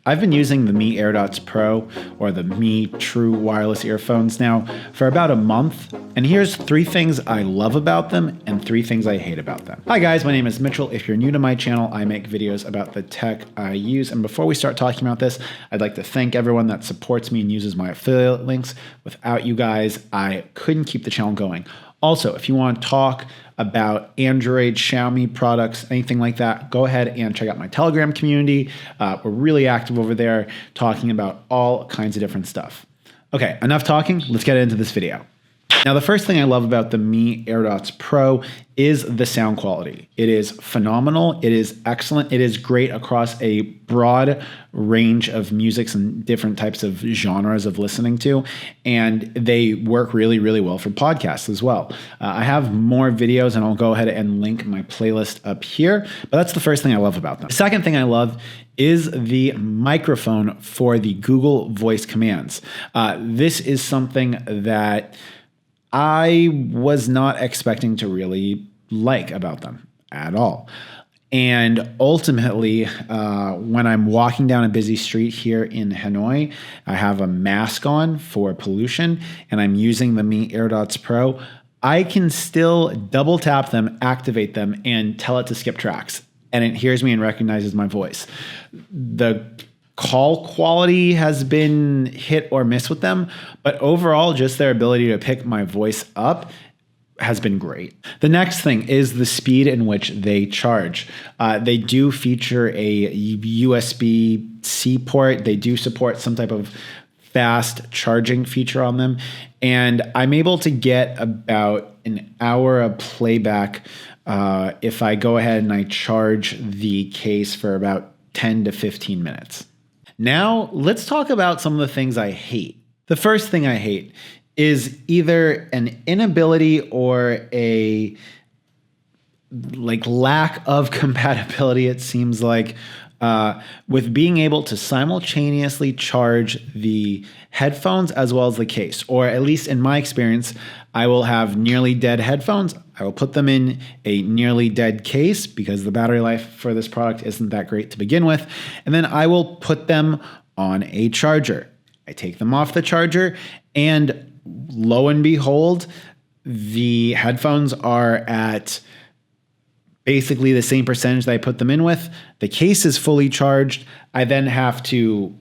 I've been using the Mi AirDots Pro or the Mi True wireless earphones now for about a month, and here's 3 things I love about them and 3 things I hate about them. Hi guys, my name is Mitchell. If you're new to my channel, I make videos about the tech I use, and before we start talking about this, I'd like to thank everyone that supports me and uses my affiliate links. Without you guys, I couldn't keep the channel going. Also, if you want to talk about Android, Xiaomi products, anything like that, go ahead and check out my Telegram community. We're really active over there talking about all kinds of different stuff. Okay, enough talking. Let's get into this video. Now, the first thing I love about the Mi AirDots Pro is the sound quality. It is phenomenal. It is excellent. It is great across a broad range of musics and different types of genres of listening to, and they work really, really well for podcasts as well. I have more videos, and I'll go ahead and link my playlist up here, but that's the first thing I love about them. The second thing I love is the microphone for the Google Voice commands. This is something that I was not expecting to really like about them at all. And ultimately, when I'm walking down a busy street here in Hanoi, I have a mask on for pollution, and I'm using the Mi AirDots Pro. I can still double tap them, activate them, and tell it to skip tracks. And it hears me and recognizes my voice. The call quality has been hit or miss with them, but overall, just their ability to pick my voice up has been great. The next thing is the speed in which they charge. They do feature a USB-C port. They do support some type of fast charging feature on them, and I'm able to get about an hour of playback if I go ahead and I charge the case for about 10 to 15 minutes. Now, let's talk about some of the things I hate. The first thing I hate is either an inability or a lack of compatibility, it seems like, with being able to simultaneously charge the headphones as well as the case. Or at least in my experience, I will have nearly dead headphones. I will put them in a nearly dead case because the battery life for this product isn't that great to begin with. And then I will put them on a charger. I take them off the charger, and lo and behold, the headphones are at basically the same percentage that I put them in with. The case is fully charged. I then have to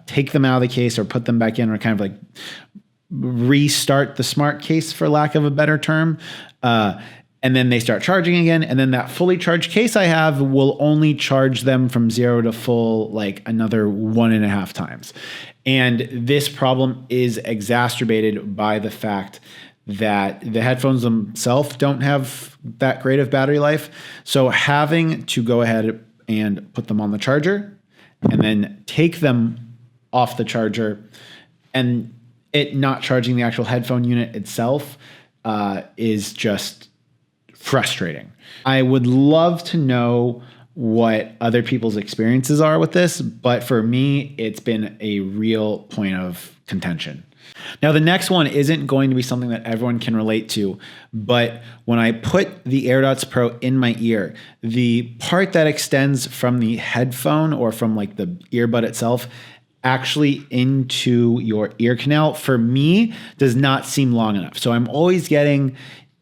take them out of the case or put them back in, or kind of like restart the smart case, for lack of a better term. And then they start charging again. And then that fully charged case I have will only charge them from 0 to full like another 1.5 times. And this problem is exacerbated by the fact that the headphones themselves don't have that great of battery life. So having to go ahead and put them on the charger and then take them off the charger, and it not charging the actual headphone unit itself is just frustrating. I would love to know what other people's experiences are with this, but for me, it's been a real point of contention. Now, the next one isn't going to be something that everyone can relate to, but when I put the AirDots Pro in my ear, the part that extends from the headphone or from like the earbud itself actually into your ear canal, for me, does not seem long enough. So I'm always getting,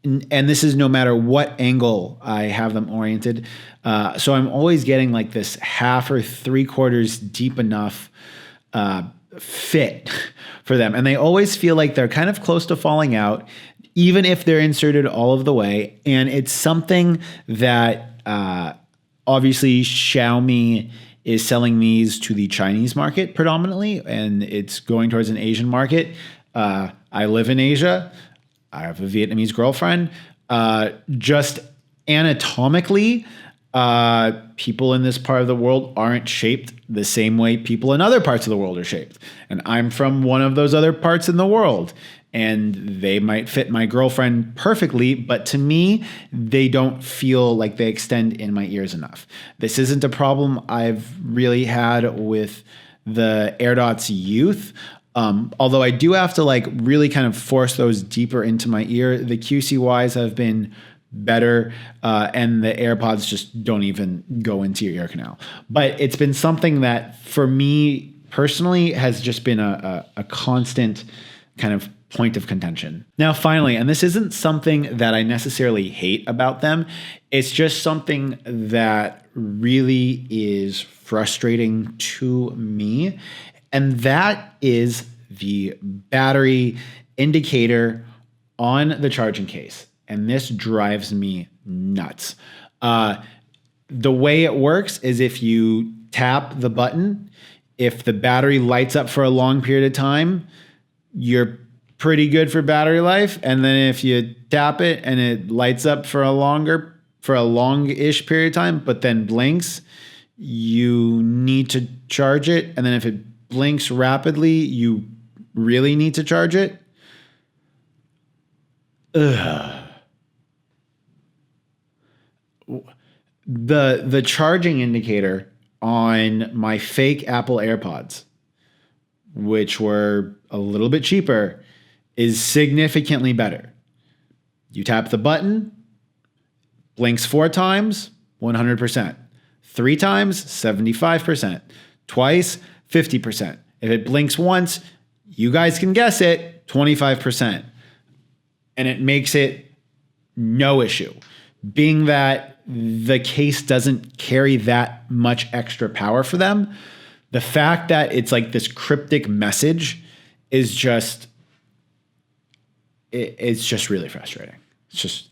and this is no matter what angle I have them oriented, so I'm always getting like this half or 3/4 deep enough fit for them. And they always feel like they're kind of close to falling out, even if they're inserted all of the way. And it's something that obviously Xiaomi is selling these to the Chinese market predominantly, and it's going towards an Asian market. I live in Asia. I have a Vietnamese girlfriend. Just anatomically, people in this part of the world aren't shaped the same way people in other parts of the world are shaped. And I'm from one of those other parts in the world, and they might fit my girlfriend perfectly, but to me, they don't feel like they extend in my ears enough. This isn't a problem I've really had with the AirDots Youth. Although I do have to like really kind of force those deeper into my ear. The QCYs have been better, and the AirPods just don't even go into your ear canal. But it's been something that for me personally has just been a constant kind of point of contention. Now, finally, and this isn't something that I necessarily hate about them, it's just something that really is frustrating to me, and that is the battery indicator on the charging case. And this drives me nuts. The way it works is if you tap the button, if the battery lights up for a long period of time, you're pretty good for battery life. And then if you tap it and it lights up for a longish period of time, but then blinks, you need to charge it. And then if it blinks rapidly, you really need to charge it. Ugh. The charging indicator on my fake Apple AirPods, which were a little bit cheaper, is significantly better. You tap the button, blinks 4 times, 100%. 3 times, 75%. Twice, 50%. If it blinks once, you guys can guess it, 25%. And it makes it no issue. Being that the case doesn't carry that much extra power for them, the fact that it's like this cryptic message is just, it's just really frustrating. It's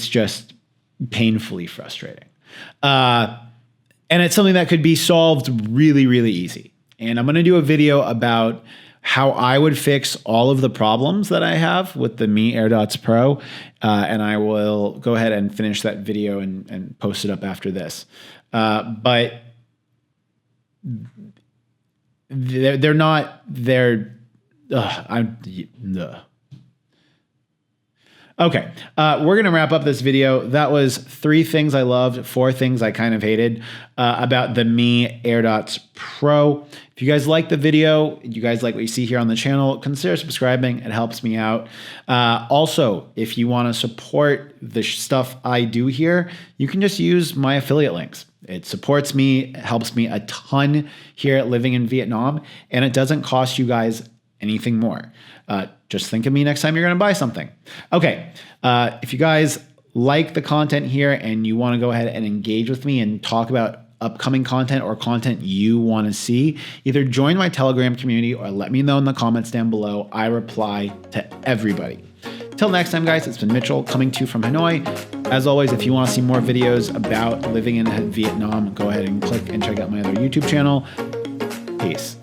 just painfully frustrating. And it's something that could be solved really, really easy. And I'm going to do a video about how I would fix all of the problems that I have with the Mi AirDots Pro. And I will go ahead and finish that video and post it up after this. But they're not, Okay, we're going to wrap up this video. That was 3 things I loved, 4 things I kind of hated about the Mi AirDots Pro. If you guys like the video, you guys like what you see here on the channel, consider subscribing. It helps me out. Also, if you want to support the stuff I do here, you can just use my affiliate links. It supports me, it helps me a ton here at Living in Vietnam, and it doesn't cost you guys anything more. Just think of me next time you're going to buy something. Okay, if you guys like the content here and you want to go ahead and engage with me and talk about upcoming content or content you want to see, either join my Telegram community or let me know in the comments down below. I reply to everybody. Till next time, guys, it's been Mitchell coming to you from Hanoi. As always, if you want to see more videos about living in Vietnam, go ahead and click and check out my other YouTube channel. Peace.